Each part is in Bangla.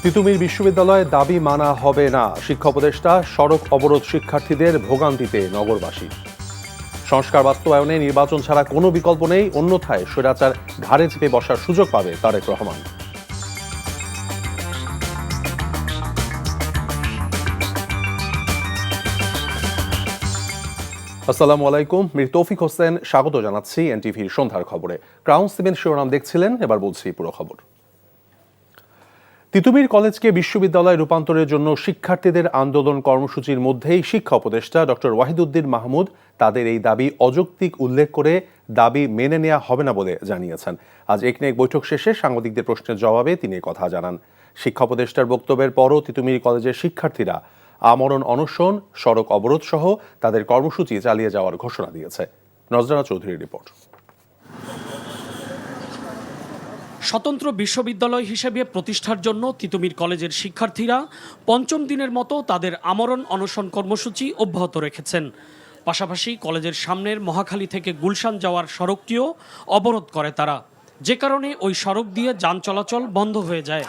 তিতুমির বিশ্ববিদ্যালয়ে দাবি মানা হবে না, শিক্ষা উপদেষ্টা। সড়ক অবরোধ শিক্ষার্থীদের ভোগান্তিতে নগরবাসী। সংস্কার বাস্তবায়নে নির্বাচন ছাড়া কোনো বিকল্প নেই, অন্যথায় স্বৈরাচার ঘাড়ে চেপে বসার সুযোগ পাবে তারেক রহমান। আসসালামু আলাইকুম, মীর তৌফিক হোসেন স্বাগত জানাচ্ছি এনটিভির সন্ধ্যার খবরে। ক্রাউন সিমেন্ট শিরোনাম দেখছিলেন, এবার বলছি পুরো খবর। তিতুমির কলেজকে বিশ্ববিদ্যালয়ে রূপান্তরের জন্য শিক্ষার্থীদের আন্দোলন কর্মসূচির মধ্যেই শিক্ষা উপদেষ্টা ডক্টর ওয়াহিদুদ্দিন মাহমুদ তাদের এই দাবি অযৌক্তিক উল্লেখ করে দাবি মেনে নেওয়া হবে না বলে জানিয়েছেন। আজ একনেক বৈঠক শেষে সাংবাদিকদের প্রশ্নের জবাবে তিনি কথা জানান। শিক্ষা উপদেষ্টার বক্তব্যের পরও তিতুমির কলেজের শিক্ষার্থীরা আমরণ অনশন, সড়ক অবরোধ সহ তাদের কর্মসূচি চালিয়ে যাওয়ার ঘোষণা দিয়েছে। নজরানা চৌধুরীর রিপোর্ট। স্বতন্ত্র বিশ্ববিদ্যালয় হিসেবে প্রতিষ্ঠার জন্য তিতুমির কলেজের শিক্ষার্থীরা পঞ্চম দিনের মতো তাদের আমরণ অনশন কর্মসূচি অব্যাহত রেখেছেন। পাশাপাশি কলেজের সামনের মহাখালী থেকে গুলশান যাওয়ার সড়কটিও অবরোধ করে তারা, যে কারণে ওই সড়ক দিয়ে যান চলাচল বন্ধ হয়ে যায়।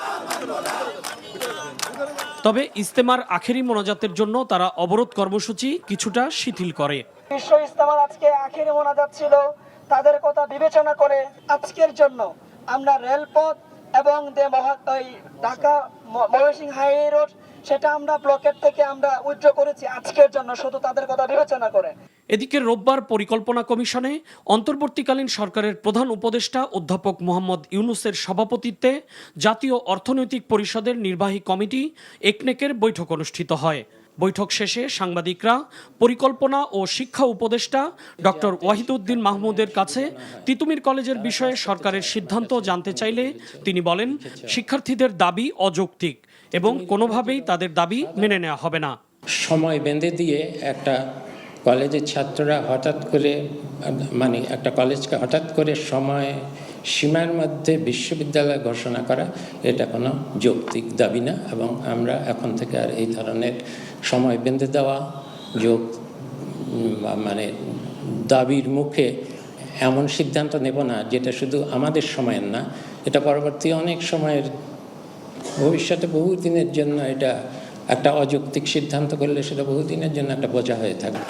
তবে ইজতেমার আখেরি মোনাজাতের জন্য তারা অবরোধ কর্মসূচি কিছুটা শিথিল করে। বিশ্ব ইজতেমার আজকে আখেরি মোনাজাত ছিল, তাদের কথা বিবেচনা করে আজকের জন্য আমরা রেলপথ এবং ঢাকা ময়মনসিংহ হাইওয়ে রোড সেটা আমরা ব্লকের থেকে আমরা উইথড্র করেছি আজকের জন্য, শুধু তাদের কথা বিবেচনা করে। এদিকে রোববার পরিকল্পনা কমিশনে অন্তর্বর্তীকালীন সরকারের প্রধান উপদেষ্টা অধ্যাপক মোহাম্মদ ইউনূসের সভাপতিত্বে জাতীয় অর্থনৈতিক পরিষদের নির্বাহী কমিটি একনেকের বৈঠক অনুষ্ঠিত হয়। বৈঠক শেষে সাংবাদিকরা পরিকল্পনা ও শিক্ষা উপদেষ্টা ডক্টর ওয়াহিদুদ্দিন মাহমুদের কাছে তিতুমির কলেজের বিষয়ে সরকারের সিদ্ধান্ত জানতে চাইলে তিনি বলেন, শিক্ষার্থীদের দাবি অযৌক্তিক এবং কোনোভাবেই তাদের দাবি মেনে নেওয়া হবে না। সময় বেঁধে দিয়ে একটা কলেজের ছাত্ররা হঠাৎ করে একটা কলেজকে হঠাৎ করে সময় সীমার মধ্যে বিশ্ববিদ্যালয় ঘোষণা করা, এটা কোনো যৌক্তিক দাবি না। এবং আমরা এখন থেকে আর এই ধরনের সময় বেঁধে দেওয়া দাবির মুখে এমন সিদ্ধান্ত নেব না যেটা শুধু আমাদের সময়ের না, এটা পরবর্তী অনেক সময়ের ভবিষ্যতে বহুদিনের জন্য এটা একটা অযৌক্তিক সিদ্ধান্ত করলে সেটা বহুদিনের জন্য একটা বোঝা হয়ে থাকবে।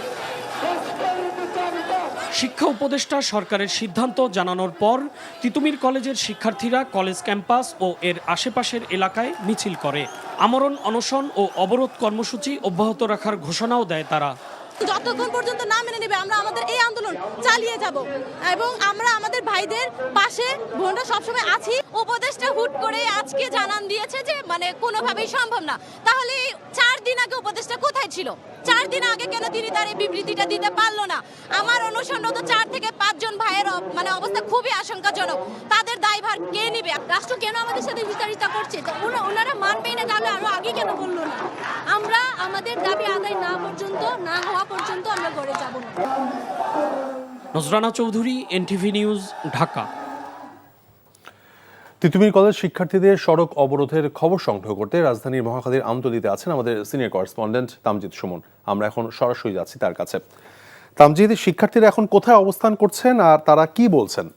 শিক্ষা উপদেষ্টা সরকারের সিদ্ধান্ত জানানোর পর তিতুমির কলেজের শিক্ষার্থীরা কলেজ ক্যাম্পাস ও এর আশেপাশের এলাকায় মিছিল করে। আমরণ অনশন ও অবরোধ কর্মসূচি অব্যাহত রাখার ঘোষণাও দেয় তারা। যতক্ষণ পর্যন্ত না মেনে নেবে আমরা আমাদের এই আন্দোলন চালিয়ে যাব এবং আমরা আমাদের ভাইদের পাশে বোনরা সবসময় আছি। উপদেষ্টা হুট করে আজকে জানান দিয়েছে যে কোনোভাবেই সম্ভব না। তাহলে 4 দিন আগে উপদেষ্টা কোথায় ছিল? 4 দিন আগে কেন তিনি তার এই বিবৃতিটা দিতে পারলো না? আমার অনুসন্নত 4 থেকে 5 জন ভাইয়ের অবস্থা খুবই আশঙ্কাজনক। তাদের দায়ভার কে নেবে? রাষ্ট্র কেন আমাদের সাথে বিচারিতা করছে? ওনারা মানবেই না, তাহলে আরো আগে কেন বললো না? আমরা আমাদের দাবি আদায় না হওয়া পর্যন্ত আমরা ঘরে যাব না। Nazrana Chowdhury, NTV news, Dhaka. Titumir college শিক্ষার্থীদের সড়ক অবরোধের খবর সংগ্রহ করতে রাজধানীর মহাখালীর আমতলীতে আছেন আমাদের সিনিয়র করেসপন্ডেন্ট তামজিদ সুমন। আমরা এখন সরাসরি যাচ্ছি তার কাছে। তামজিদ, শিক্ষার্থীরা এখন কোথায় অবস্থান করছেন আর তারা কি বলছেন?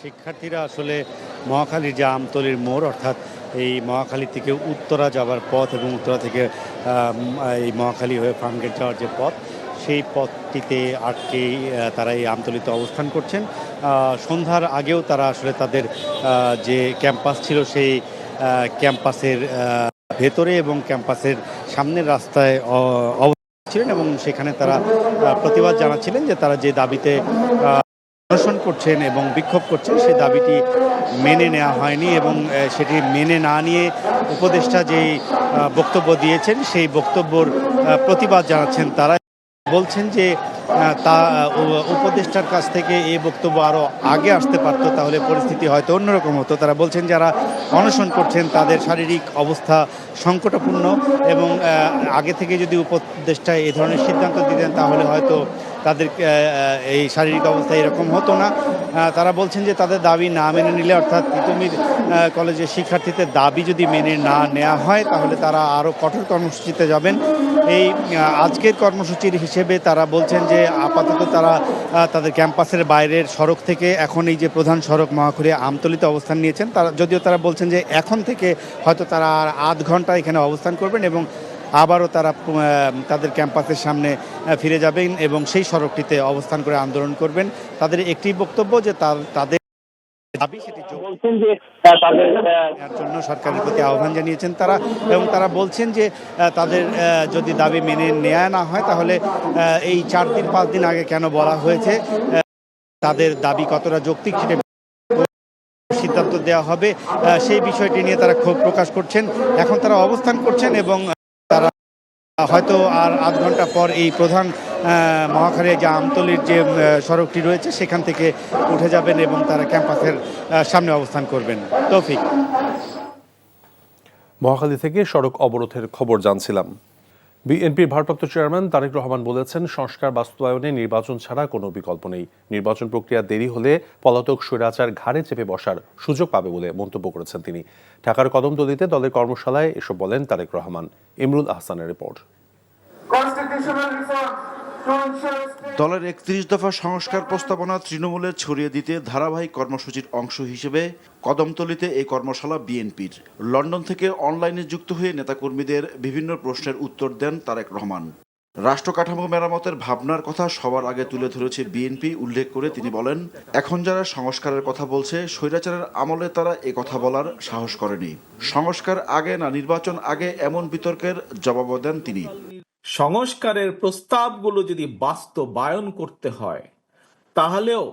শিক্ষার্থীরা আসলে মহাখালীর যে আমতলীর মোড়, অর্থাৎ এই মহাখালী থেকে উত্তরা যাওয়ার পথ এবং উত্তরা থেকে এই মহাখালী হয়ে ফার্মগেট যাওয়ার যে পথ, সেই পথটিতে আটকে তারা এই আমতলীতে অবস্থান করছেন। সন্ধ্যার আগেও তারা আসলে তাদের যে ক্যাম্পাস ছিল সেই ক্যাম্পাসের ভেতরে এবং ক্যাম্পাসের সামনের রাস্তায় অবস্থান ছিলেন এবং সেখানে তারা প্রতিবাদ জানাচ্ছিলেন যে তারা যে দাবিতে অনশন করছেন এবং বিক্ষোভ করছেন সেই দাবিটি মেনে নেওয়া হয়নি এবং সেটি মেনে না নিয়ে উপদেষ্টা যেই বক্তব্য দিয়েছেন সেই বক্তব্যর প্রতিবাদ জানাচ্ছেন তারা। বলছেন যে উপদেষ্টার কাছ থেকে এই বক্তব্য আরও আগে আসতে পারত, তাহলে পরিস্থিতি হয়তো অন্যরকম হতো। তারা বলছেন যারা অনশন করছেন তাদের শারীরিক অবস্থা সংকটাপূর্ণ এবং আগে থেকে যদি উপদেষ্টা এই ধরনের সিদ্ধান্ত দিতেন তাহলে হয়তো তাদের এই শারীরিক অবস্থা এরকম হতো না। তারা বলছেন যে তাদের দাবি না মেনে নিলে, অর্থাৎ তিতুমির কলেজের শিক্ষার্থীদের দাবি যদি মেনে না নেওয়া হয় তাহলে তারা আরও কঠোর কর্মসূচিতে যাবেন এই আজকের কর্মসূচির হিসেবে তারা বলছেন যে আপাতত তারা তাদের ক্যাম্পাসের বাইরের সড়ক থেকে এখন এই যে প্রধান সড়ক মহাখালী আমতলীতে অবস্থান নিয়েছেন, তারা যদিও তারা বলছেন যে এখন থেকে হয়তো তারা আর আধ ঘন্টা এখানে অবস্থান করবেন এবং আবারও তারা তাদের ক্যাম্পাসের সামনে ফিরে যাবেন এবং সেই সড়কটিতে অবস্থান করে আন্দোলন করবেন। তাদের একটি বক্তব্য যে তাদের দাবি সেটি এর জন্য সরকারের প্রতি আহ্বান জানিয়েছেন তারা, এবং তারা বলছেন যে তাদের যদি দাবি মেনে নেওয়া না হয় তাহলে এই 4 দিন 5 দিন আগে কেন বলা হয়েছে তাদের দাবি কতটা যৌক্তিক সেটা সিদ্ধান্ত দেওয়া হবে, সেই বিষয়টি নিয়ে তারা ক্ষোভ প্রকাশ করছেন। এখন তারা অবস্থান করছেন এবং তারা হয়তো আর আধ ঘন্টা পর এই প্রধান মহাখালী যে আমতলীর যে সড়কটি রয়েছে সেখান থেকে উঠে যাবেন এবং তারা ক্যাম্পাসের সামনে অবস্থান করবেন। তৌফিক। মহাখালী থেকে সড়ক অবরোধের খবর জানছিলাম। বিএনপির ভারপ্রাপ্ত চেয়ারম্যান তারেক রহমান বলেছেন, সংস্কার বাস্তবায়নে নির্বাচন ছাড়া কোনো বিকল্প নেই। নির্বাচন প্রক্রিয়া দেরি হলে পলাতক স্বৈরাচার ঘাড়ে চেপে বসার সুযোগ পাবে বলে মন্তব্য করেছেন তিনি। ঢাকার কদমতলীতে দলের কর্মশালায় এসব বলেন তারেক রহমান। ইমরুল আহসানের রিপোর্ট। দলের 31 দফা সংস্কার প্রস্তাবনা তৃণমূলে ছড়িয়ে দিতে ধারাবাহিক কর্মসূচির অংশ হিসেবে কদমতলীতে এই কর্মশালা বিএনপির। লন্ডন থেকে অনলাইনে যুক্ত হয়ে নেতাকর্মীদের বিভিন্ন প্রশ্নের উত্তর দেন তারেক রহমান। রাষ্ট্র কাঠামো মেরামতের ভাবনার কথা সবার আগে তুলে ধরেছে বিএনপি উল্লেখ করে তিনি বলেন, এখন যারা সংস্কারের কথা বলছে স্বৈরাচারের আমলে তারা এ কথা বলার সাহস করেনি। সংস্কার আগে না নির্বাচন আগে, এমন বিতর্কের জবাবও দেন তিনি। সংস্কারের প্রস্তাবগুলো যদি বাস্তবায়ন করতে হয় তাহলেও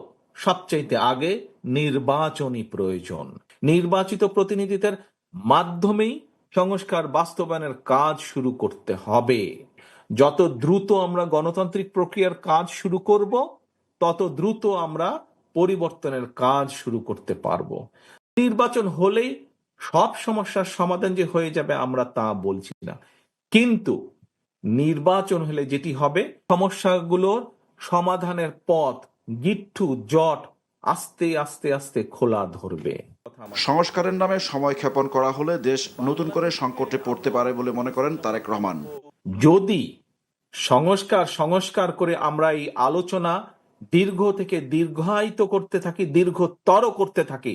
সবচাইতে আগে নির্বাচনী প্রয়োজন। নির্বাচিত প্রতিনিধিদের মাধ্যমেই সংস্কার বাস্তবায়নের কাজ শুরু করতে হবে। যত দ্রুত আমরা গণতান্ত্রিক প্রক্রিয়ার কাজ শুরু করব তত দ্রুত আমরা পরিবর্তনের কাজ শুরু করতে পারবো। নির্বাচন হলেই সব সমস্যার সমাধান যে হয়ে যাবে আমরা তা বলছি না, কিন্তু নির্বাচন হলে যেটি হবে সমস্যাগুলোর সমাধানের পথ গিট্টু জট আস্তে আস্তে আস্তে খোলা ধরবে। সংস্কারের নামে সময় ক্ষেপণ করা হলে দেশ নতুন করে সংকটে পড়তে পারে বলে মনে করেন তারেক রহমান। যদি সংস্কার করে আমরা এই আলোচনা দীর্ঘ থেকে দীর্ঘায়িত করতে থাকি, দীর্ঘতর করতে থাকি,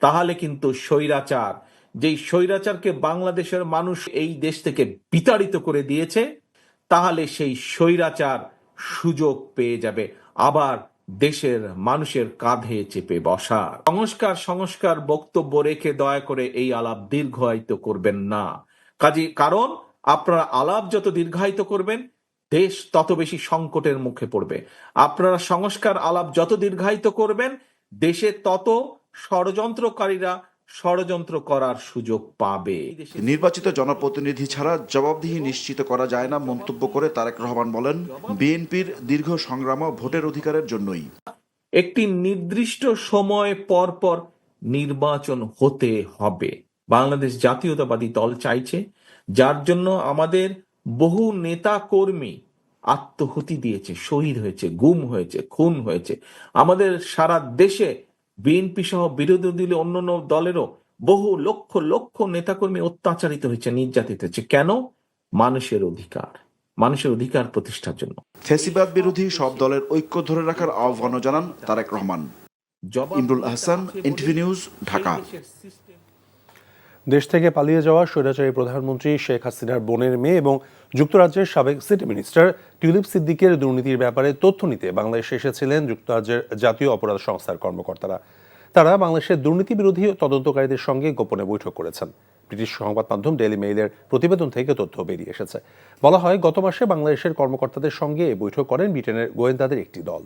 তাহলে কিন্তু স্বৈরাচার, যেই স্বৈরাচারকে বাংলাদেশের মানুষ এই দেশ থেকে বিতাড়িত করে দিয়েছে, তাহলে সেই স্বৈরাচার সুযোগ পেয়ে যাবে আবার দেশের মানুষের কাঁধে চেপে বসার। সংস্কার বক্তব্য রেখে দয়া করে এই আলাপ দীর্ঘায়িত করবেন না। কারণ আপনারা আলাপ যত দীর্ঘায়িত করবেন দেশ তত বেশি সংকটের মুখে পড়বে। আপনারা সংস্কার আলাপ যত দীর্ঘায়িত করবেন দেশে তত ষড়যন্ত্রকারীরা ষড়যন্ত্র করার সুযোগ পাবে। নির্বাচিত জনপ্রতিনিধি ছাড়া জবাবদিহি নিশ্চিত করা যায় না মন্তব্য করে তারেক রহমান বলেন, বিএনপির দীর্ঘ সংগ্রাম ভোটের অধিকারের জন্যই। একটি নির্দিষ্ট সময় পর পর নির্বাচন হতে হবে। বাংলাদেশ জাতীয়তাবাদী দল চাইছে, যার জন্য আমাদের বহু নেতা কর্মী আত্মহুতি দিয়েছে, শহীদ হয়েছে, গুম হয়েছে, খুন হয়েছে। আমাদের সারা দেশে বিএনপি সহ বিরোধী দলীয় অন্যান্য দলেরও বহু লক্ষ লক্ষ নেতাকর্মী অত্যাচারিত হয়েছে, নির্যাতিত হয়েছে। কেন? মানুষের অধিকার প্রতিষ্ঠার জন্য। ফ্যাসিবাদ বিরোধী সব দলের ঐক্য ধরে রাখার আহ্বানও জানান তারেক রহমান। Imrul Ahsan, NTV news, Dhaka. দেশ থেকে পালিয়ে যাওয়া স্বৈরাচারী প্রধানমন্ত্রী শেখ হাসিনার বোনের মেয়ে এবং যুক্তরাজ্যের সাবেক সিটি মিনিস্টার টিউলিপ সিদ্দিকের দুর্নীতির ব্যাপারে তথ্য নিতে বাংলাদেশে এসেছিলেন যুক্তরাজ্যের জাতীয় অপরাধ সংস্থার কর্মকর্তারা। তারা বাংলাদেশের দুর্নীতি বিরোধী তদন্তকারীদের সঙ্গে গোপনে বৈঠক করেছেন। ব্রিটিশ সংবাদ মাধ্যম ডেইলি মেইলের প্রতিবেদন থেকে তথ্য বেরিয়ে এসেছে। বলা হয়, গত মাসে বাংলাদেশের কর্মকর্তাদের সঙ্গে এই বৈঠক করেন ব্রিটেনের গোয়েন্দাদের একটি দল।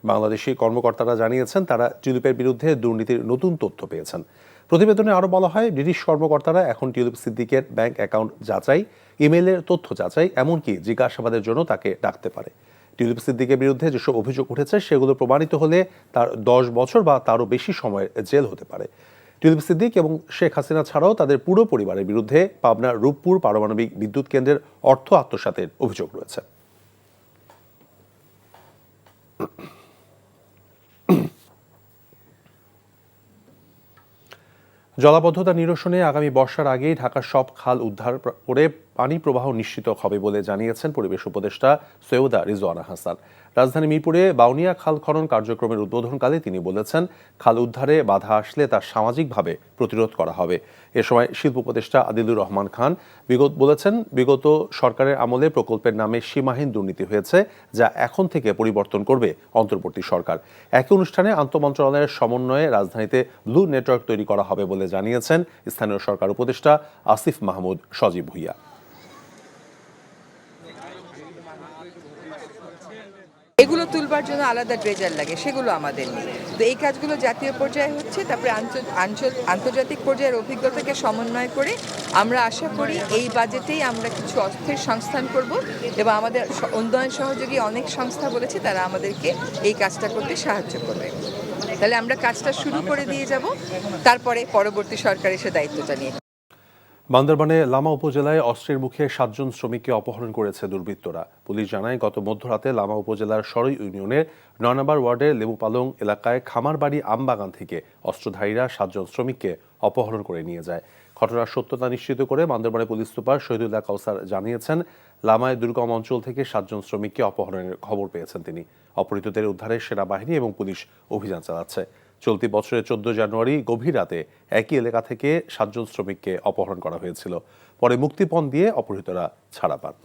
বাংলাদেশি কর্মকর্তারা জানিয়েছেন তারা টিউলিপের বিরুদ্ধে দুর্নীতির নতুন তথ্য পেয়েছেন। প্রতিবেদনে আরও বলা হয়, ব্রিটিশ কর্মকর্তারা এখন টিউলিপ সিদ্দিকের ব্যাংক অ্যাকাউন্ট যাচাই, ইমেইলের তথ্য যাচাই, এমনকি জিজ্ঞাসাবাদের জন্য তাকে ডাকতে পারে। টিউলিপ সিদ্দিকের বিরুদ্ধে যেসব অভিযোগ উঠেছে সেগুলো প্রমাণিত হলে তার 10 বছর বা তারও বেশি সময়ের জেল হতে পারে। টিউলিপ সিদ্দিক এবং শেখ হাসিনা ছাড়াও তাদের পুরো পরিবারের বিরুদ্ধে পাবনার রূপপুর পারমাণবিক বিদ্যুৎ কেন্দ্রের অর্থ আত্মসাতের অভিযোগ রয়েছে। জলাবদ্ধতা নিরসনে আগামী বর্ষার আগেই ঢাকার সব খাল উদ্ধার করে পানি প্রবাহ নিশ্চিত হবে বলে জানিয়েছেন পরিবেশ উপদেষ্টা সৈয়দা রিজওয়ানা হাসান। রাজধানী মিরপুরে বাউনিয়া খাল খনন কার্যক্রমের উদ্বোধনকালে তিনি বলেছেন, খাল উদ্ধারে বাধা আসলে তা সামাজিকভাবে প্রতিরোধ করা হবে। এ সময় শিল্প উপদেষ্টা আদিলুর রহমান খান বলেছেন, বিগত সরকারের আমলে প্রকল্পের নামে সীমাহীন দুর্নীতি হয়েছে, যা এখন থেকে পরিবর্তন করবে অন্তর্বর্তী সরকার। একই অনুষ্ঠানে আন্তঃমন্ত্রণালয়ের সমন্বয়ে রাজধানীতে ব্লু নেটওয়ার্ক তৈরি করা হবে বলে জানিয়েছেন স্থানীয় সরকার উপদেষ্টা আসিফ মাহমুদ সজীব ভুইয়া। এগুলো তুলবার জন্য আলাদা ড্রেজার লাগে, সেগুলো আমাদের নেই। তো এই কাজগুলো জাতীয় পর্যায়ে হচ্ছে, তারপরে আন্তর্জাতিক পর্যায়ের অভিজ্ঞতাকে সমন্বয় করে আমরা আশা করি এই বাজেটেই আমরা কিছু অর্থের সংস্থান করব এবং আমাদের উন্নয়ন সহযোগী অনেক সংস্থা বলেছে তারা আমাদেরকে এই কাজটা করতে সাহায্য করবে। তাহলে আমরা কাজটা শুরু করে দিয়ে যাব, তারপরে পরবর্তী সরকার এসে দায়িত্বটা নিয়ে। বান্দরবানে লামা উপজেলায় অস্ত্রের মুখে 7 জন শ্রমিককে অপহরণ করেছে দুর্বৃত্তরা। পুলিশ জানায়, গত মধ্যরাতে লামা উপজেলার সরই ইউনিয়নের 9 নম্বর ওয়ার্ডের লেবুপালং এলাকায় খামারবাড়ি আমবাগান থেকে অস্ত্রধারীরা 7 জন শ্রমিককে অপহরণ করে নিয়ে যায়। ঘটনার সত্যতা নিশ্চিত করে বান্দরবানে পুলিশ সুপার শহীদুল্লাহ কাউসার জানিয়েছেন, লামায় দুর্গম অঞ্চল থেকে 7 জন শ্রমিককে অপহরণের খবর পেয়েছেন তিনি। অপহৃতদের উদ্ধারে সেনাবাহিনী এবং পুলিশ অভিযান চালাচ্ছে। চলতি বছরের 14 জানুয়ারি গভীর রাতে একই এলাকা থেকে 7 জন শ্রমিককে অপহরণ করা হয়েছিল। পরে মুক্তিপণ দিয়ে অপহৃতরা ছাড়া পান।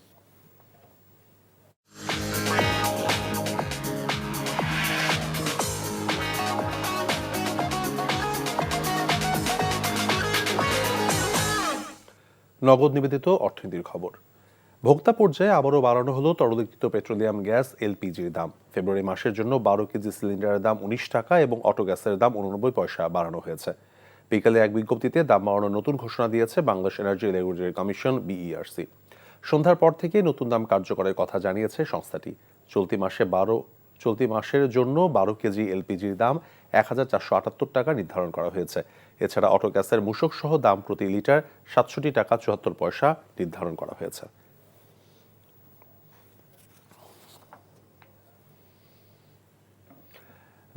নগদ নিবেদিত অর্থনীতির খবর। ভোক্তা পর্যায়ে আবারও বাড়ানো হলো তরলীকৃত পেট্রোলিয়াম গ্যাস এলপিজির দাম। ফেব্রুয়ারি মাসের জন্য 12 কেজি সিলিন্ডারের দাম 19 টাকা এবং অটো গ্যাসের দাম 89 পয়সা বাড়ানো হয়েছে। বিকেলে এক বিজ্ঞপ্তিতে দাম বাড়ানোর নতুন ঘোষণা দিয়েছে Bangladesh energy regulatory commission BERC. সন্ধ্যার পর থেকে নতুন দাম কার্যকরের কথা জানিয়েছে সংস্থাটি। চলতি মাসের জন্য 12 কেজি এলপিজির দাম 1478 টাকা নির্ধারণ করা হয়েছে। এছাড়া অটো গ্যাসের মূসক সহ দাম প্রতি লিটার 67 টাকা 74 পয়সা নির্ধারণ করা হয়েছে।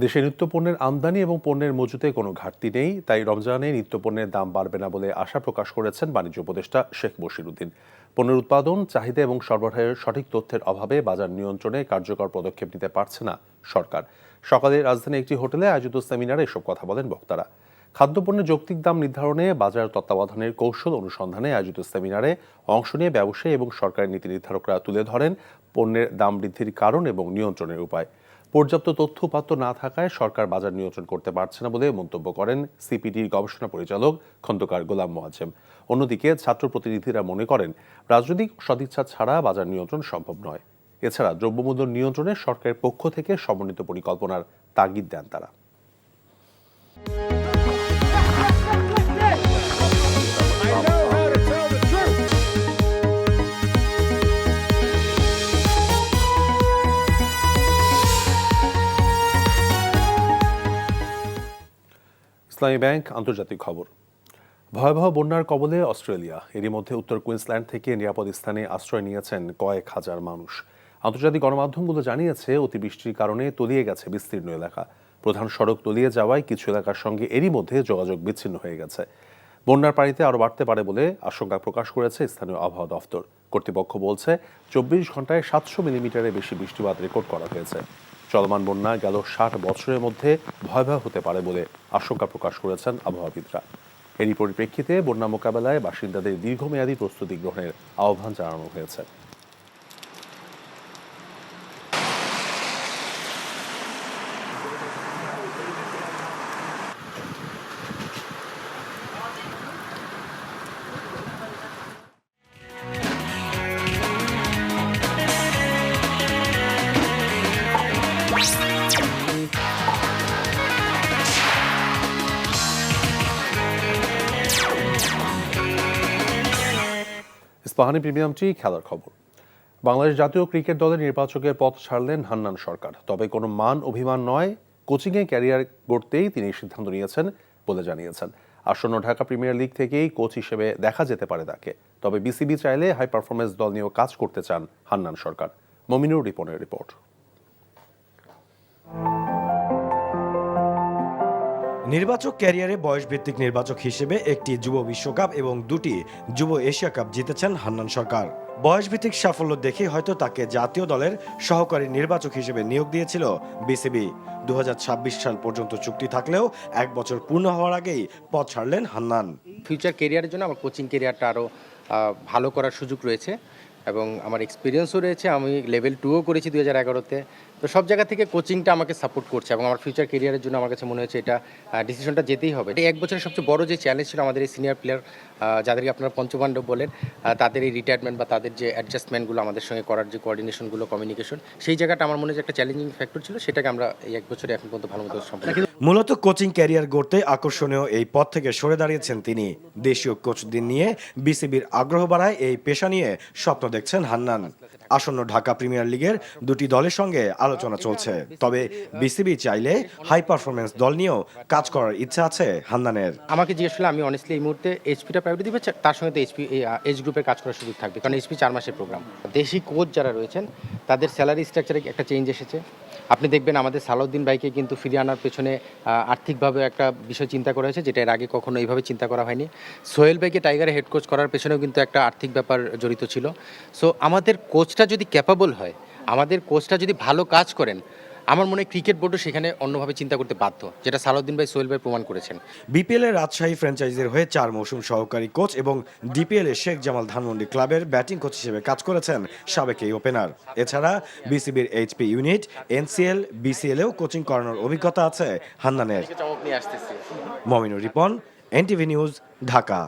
দেশে নিত্যপণ্যের আমদানি এবং পণ্যের মজুতে কোনো ঘাটতি নেই, তাই রমজানে নিত্যপণ্যের দাম বাড়বে না বলে আশা প্রকাশ করেছেন বাণিজ্য উপদেষ্টা শেখ বশিরউদ্দিন। পণ্যের উৎপাদন, চাহিদা এবং সরবরাহের সঠিক তথ্যের অভাবে বাজার নিয়ন্ত্রণে কার্যকর পদক্ষেপ নিতে পারছে না সরকার। সকালে রাজধানীর একটি হোটেলে আয়োজিত সেমিনারে এসব কথা বলেন বক্তারা। খাদ্যপণ্যের যৌক্তিক দাম নির্ধারণে বাজার তত্ত্বাবধানের কৌশল অনুসন্ধানে আয়োজিত সেমিনারে অংশ নিয়ে ব্যবসায়ী এবং সরকারের নীতি নির্ধারকরা তুলে ধরেন পণ্যের দাম বৃদ্ধির কারণ এবং নিয়ন্ত্রণের উপায়। পর্যাপ্ত তথ্য উপাত্ত না থাকায় সরকার বাজার নিয়ন্ত্রণ করতে পারছে না বলে মন্তব্য করেন সিপিডির গবেষণা পরিচালক খন্দকার গোলাম মোয়াজ্জেম। অন্যদিকে ছাত্র প্রতিনিধিরা মনে করেন, রাজনৈতিক সদিচ্ছা ছাড়া বাজার নিয়ন্ত্রণ সম্ভব নয়। এছাড়া দ্রব্যমূল্য নিয়ন্ত্রণে সরকারের পক্ষ থেকে সমন্বিত পরিকল্পনার তাগিদ দেন তারা। ইসলামী ব্যাংক আন্তর্জাতিক খবর। ভয়াবহ বন্যার কবলে অস্ট্রেলিয়া। এরই মধ্যে উত্তর কুইন্সল্যান্ড থেকে নিরাপদ স্থানে আশ্রয় নিয়েছেন কয়েক হাজার মানুষ। আন্তর্জাতিক গণমাধ্যমগুলো জানিয়েছে, অতিবৃষ্টির কারণে তলিয়ে গেছে বিস্তীর্ণ এলাকা। প্রধান সড়ক তলিয়ে যাওয়ায় কিছু এলাকার সঙ্গে এরই মধ্যে যোগাযোগ বিচ্ছিন্ন হয়ে গেছে। বন্যার পানিতে আরও বাড়তে পারে বলে আশঙ্কা প্রকাশ করেছে স্থানীয় আবহাওয়া দফতর। কর্তৃপক্ষ বলছে, 24 ঘন্টায় 700 মিলিমিটারের বেশি বৃষ্টিপাত রেকর্ড করা হয়েছে। চলমান বন্যা গেল 60 বছরের মধ্যে ভয়াবহ হতে পারে বলে আশঙ্কা প্রকাশ করেছেন আবহাওয়াবিদরা। এরই পরিপ্রেক্ষিতে বন্যা মোকাবেলায় বাসিন্দাদের দীর্ঘমেয়াদী প্রস্তুতি গ্রহণের আহ্বান জানানো হয়েছে। ইস্পাহানি প্রিমিয়ামটি খেলার খবর। বাংলাদেশ জাতীয় ক্রিকেট দলের নির্বাচকের পথ ছাড়লেন হান্নান সরকার। তবে কোনো মান অভিমান নয়, কোচিংয়ে ক্যারিয়ার গড়তেই তিনি সিদ্ধান্ত নিয়েছেন বলে জানিয়েছেন। আসন্ন ঢাকা প্রিমিয়ার লিগ থেকেই কোচ হিসেবে দেখা যেতে পারে তাকে। তবে বিসিবি চাইলে হাই পারফরমেন্স দল নিয়েও কাজ করতে চান হান্নান সরকার। মমিনুর রিপনের রিপোর্ট। নির্বাচক ক্যারিয়ারে বয়সভিত্তিক নির্বাচক হিসেবে একটি যুব বিশ্বকাপ এবং 2টি যুব এশিয়া কাপ জিতেছেন হান্নান সরকার। বয়সভিত্তিক সাফল্য দেখে হয়তো তাকে জাতীয় দলের সহকারী নির্বাচক হিসেবে নিয়োগ দিয়েছিল বিসিবি। 2026 সাল পর্যন্ত চুক্তি থাকলেও 1 বছর পূর্ণ হওয়ার আগেই পদ ছাড়লেন হান্নান। ফিউচার কেরিয়ারের জন্য আমার কোচিং কেরিয়ারটা আরও ভালো করার সুযোগ রয়েছে এবং আমার এক্সপিরিয়েন্সও রয়েছে। আমি লেভেল 2ও করেছি 2011-তে। তো সব জায়গা থেকে কোচিংটা আমাকে সাপোর্ট করছে এবং আমার ফিউচার কেরিয়ারের জন্য আমার কাছে মনে হচ্ছে এটা ডিসিশনটা যেতেই হবে। এই 1 বছরের সবচেয়ে বড় যে চ্যালেঞ্জ ছিল আমাদের এই সিনিয়র প্লেয়ার যাদেরকে আপনারা পঞ্চপাণ্ডব বলেন, তাদের এই রিটায়ারমেন্ট বা তাদের যে অ্যাডজাস্টমেন্টগুলো আমাদের সঙ্গে করার যে কোঅর্ডিনেশনগুলো, কমিউনিকেশন, সেই জায়গাটা আমার মনে হয় একটা চ্যালেঞ্জিং ফ্যাক্টর ছিল। সেটাকে আমরা এই 1 বছরে এখন পর্যন্ত ভালো মতো সম্পন্ন। মূলত কোচিং ক্যারিয়ার গড়তে আকর্ষণীয় এই পদ থেকে সরে দাঁড়িয়েছেন তিনি। দেশীয় কোচদের নিয়ে বিসিবির আগ্রহ বাড়ায় এই পেশা নিয়ে স্বপ্ন দেখছেন হান্নান। আসন্ন ঢাকা প্রিমিয়ার লিগের 2টি দলের সঙ্গে আলোচনা চলছে। তবে বিসিবি চাইলে হাই পারফরমেন্স দল নিয়েও কাজ করার ইচ্ছা আছে হান্নানের। আমাকে জিজ্ঞেস করলে আমি অনেস্টলি এই মুহূর্তে এইচপিটা প্রায়োরিটি দিবে, তার সঙ্গে তো এইচ গ্রুপের কাজ করার সুযোগ থাকবে, কারণ এইচপি 4 মাসের প্রোগ্রাম। দেশি কোচ যারা রয়েছেন তাদের স্যালারি স্ট্রাকচারে একটা চেঞ্জ এসেছে। আপনি দেখবেন আমাদের সালাউদ্দিন ভাইকে কিন্তু ফিরিয়ে আনার পেছনে আর্থিকভাবে একটা বিষয় চিন্তা করা হয়েছে, যেটা এর আগে কখনো এইভাবে চিন্তা করা হয়নি। সোহেল ভাইকে টাইগারে হেড কোচ করার পেছনেও কিন্তু একটা আর্থিক ব্যাপার জড়িত ছিল। সো আমাদের কোচটা যদি ক্যাপাবল হয়, আমাদের কোচটা যদি ভালো কাজ করেন, আমার মনে হয় ক্রিকেট বোর্ডও সেখানে অন্যভাবে চিন্তা করতে বাধ্য, যেটা সালাউদ্দিন ভাই, সোহেল ভাই প্রমাণ করেছেন। বিপিএল এর রাজশাহী ফ্র্যাঞ্চাইজির হয়ে 4 মৌসুম সহকারী কোচ এবং ডিপিএল এ শেখ জামাল ধানমন্ডি ক্লাবের ব্যাটিং কোচ হিসেবে কাজ করেছেন সাবেক এই ওপেনার। এছাড়া বিসিবির এইচপি ইউনিট, এনসিএল, বিসিএল এও কোচিং করানোর অভিজ্ঞতা আছে হান্নানের। Mominur Ripon, NTV news, Dhaka.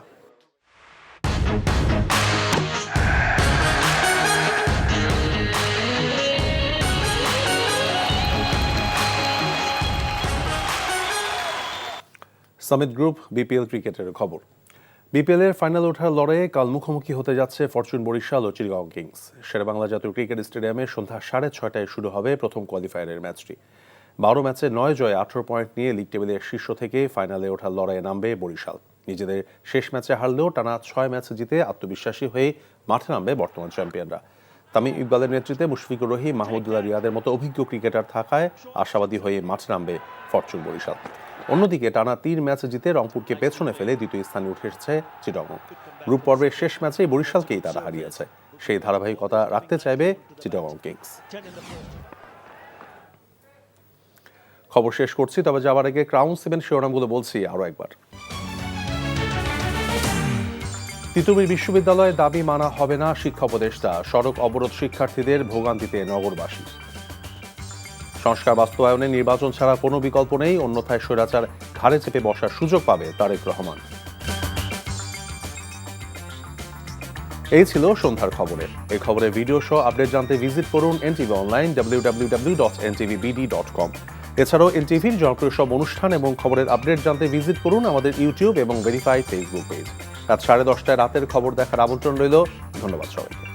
Summit group BPL ক্রিকেটের খবর। বিপিএলের ফাইনাল ওঠার লড়াইয়ে কাল মুখোমুখি হতে যাচ্ছে ফরচুন বরিশাল ও চিটাগং কিংস। শেরেবাংলা জাতীয় ক্রিকেট স্টেডিয়ামে সন্ধ্যা 6:30টায় শুরু হবে প্রথম কোয়ালিফায়ারের ম্যাচটি। 12 ম্যাচে 9 জয়ে 18 পয়েন্ট নিয়ে লিগ টেবিলের শীর্ষ থেকে ফাইনালে ওঠার লড়াইয়ে নামবে বরিশাল। নিজেদের শেষ ম্যাচে হারলেও টানা 6 ম্যাচ জিতে আত্মবিশ্বাসী হয়ে মাঠে নামবে বর্তমান চ্যাম্পিয়নরা। তামিম ইকবালের নেতৃত্বে মুশফিকুর রহিম, মাহমুদুল্লাহ রিয়াদের মতো অভিজ্ঞ ক্রিকেটার থাকায় আশাবাদী হয়ে মাঠে নামবে ফরচুন বরিশাল। অন্যদিকে টানা 3 ম্যাচ জিতে রংপুরকে পেছনে ফেলে দ্বিতীয় স্থানে উঠে এসেছে চিটাগং। গ্রুপ পর্বের শেষ ম্যাচে বরিশালকেই তারা হারিয়েছে। সেই ধারাবাহিকতা রাখতে চাইবে চিটাগং কিংস। খবর শেষ করছি, তবে যাবার আগে ক্রাউন 7 শিরোনামগুলো বলছি আরও একবার। তিতুমির বিশ্ববিদ্যালয়ে দাবি মানা হবে না, শিক্ষা উপদেষ্টা। সড়ক অবরোধ শিক্ষার্থীদের ভোগান্তিতে নগরবাসী। সংস্কার বাস্তবায়নে নির্বাচন ছাড়া কোনো বিকল্প নেই, অন্যথায় স্বৈরাচার ঘাড়ে চেপে বসার সুযোগ পাবে তারেক রহমান। এই ছিল সন্ধ্যার খবরে। এই খবরের ভিডিও সহ আপডেট জানতে ভিজিট করুন এনটিভি অনলাইন www.ntvbd.com। এছাড়াও এনটিভির জনপ্রিয় সব অনুষ্ঠান এবং খবরের আপডেট জানতে ভিজিট করুন আমাদের ইউটিউব এবং ভেরিফাইড ফেসবুক পেজ। রাত 10:30টায় রাতের খবর দেখার আমন্ত্রণ রইল। ধন্যবাদ সবাইকে।